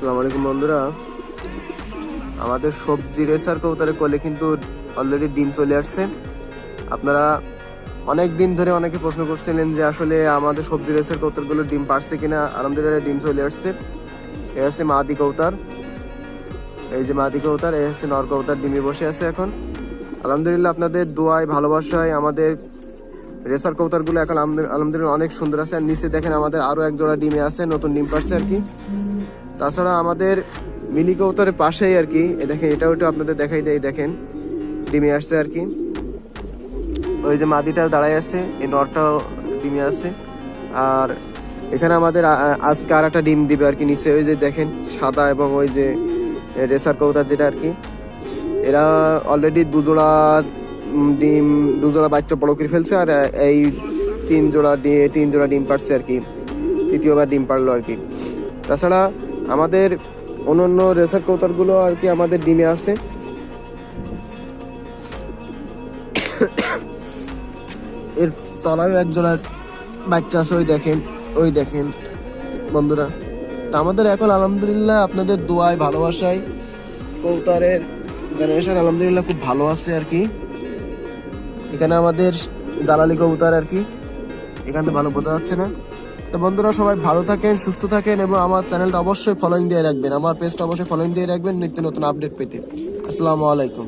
আসসালামু আলাইকুম বন্ধুরা, আমাদের সবজি রেসার কবুতরের কোলে কিন্তু অলরেডি ডিম চলে আসছে। আপনারা অনেক দিন ধরে অনেকে প্রশ্ন করছিলেন যে আসলে আমাদের সবজি রেসার কবুতরগুলো ডিম পারছে কিনা। আলহামদুলিল্লাহ ডিম চলে আসছে। এ হচ্ছে মাদি কবুতর, এই যে মাদি কবুতর, এই হচ্ছে নর কবুতর ডিমে বসে আছে এখন। আলহামদুলিল্লাহ আপনাদের দোয়ায় ভালোবাসায় আমাদের রেসার কবুতরগুলো এখন আলহামদুলিল্লাহ অনেক সুন্দর আছে। আর নিচে দেখেন আমাদের আরও এক জোড়া ডিমে আছে, নতুন ডিম পারছে আর কি। তাছাড়া আমাদের মিনি কবুতরের পাশেই আর কি দেখেন, এটাও একটু আপনাদের দেখাই দেয়, দেখেন ডিমে আসছে আর কি। ওই যে মাদিটাও দাঁড়ায় আছে, এই নরটাও ডিমে আছে। আর এখানে আমাদের আজকে আর একটা ডিম দিবে আর কি নিচে, ওই যে দেখেন সাদা এবং ওই যে রেসার কবুতর যেটা আর কি। এরা অলরেডি দুজোড়া বাচ্চা বড় করে ফেলছে। আর এই তিন জোড়া ডিম পারছে আর কি, তৃতীয়বার ডিম পারলো আর কি। তাছাড়া আমাদের অন্যান্য রেসার কবুতরগুলো আর কি আমাদের ডিমে আছে। এর তলায় এক জোড়ার বাচ্চা আছে, ওই দেখেন বন্ধুরা। তা আমাদের এখন আলহামদুলিল্লাহ আপনাদের দোয়ায় ভালোবাসায় কবুতরের জেনারেশন আলহামদুলিল্লাহ খুব ভালো আছে আর কি। এখানে আমাদের জালালি কবুতর আর কি, এখানে ভালো বোঝা যাচ্ছে না। তো বন্ধুরা সবাই ভালো থাকেন, সুস্থ থাকেন এবং আমার চ্যানেলটা অবশ্যই ফলোইং দিয়ে রাখবেন, আমার পেজটা অবশ্যই ফলোইং দিয়ে রাখবেন নিত্য নতুন আপডেট পেতে। আসসালামু আলাইকুম।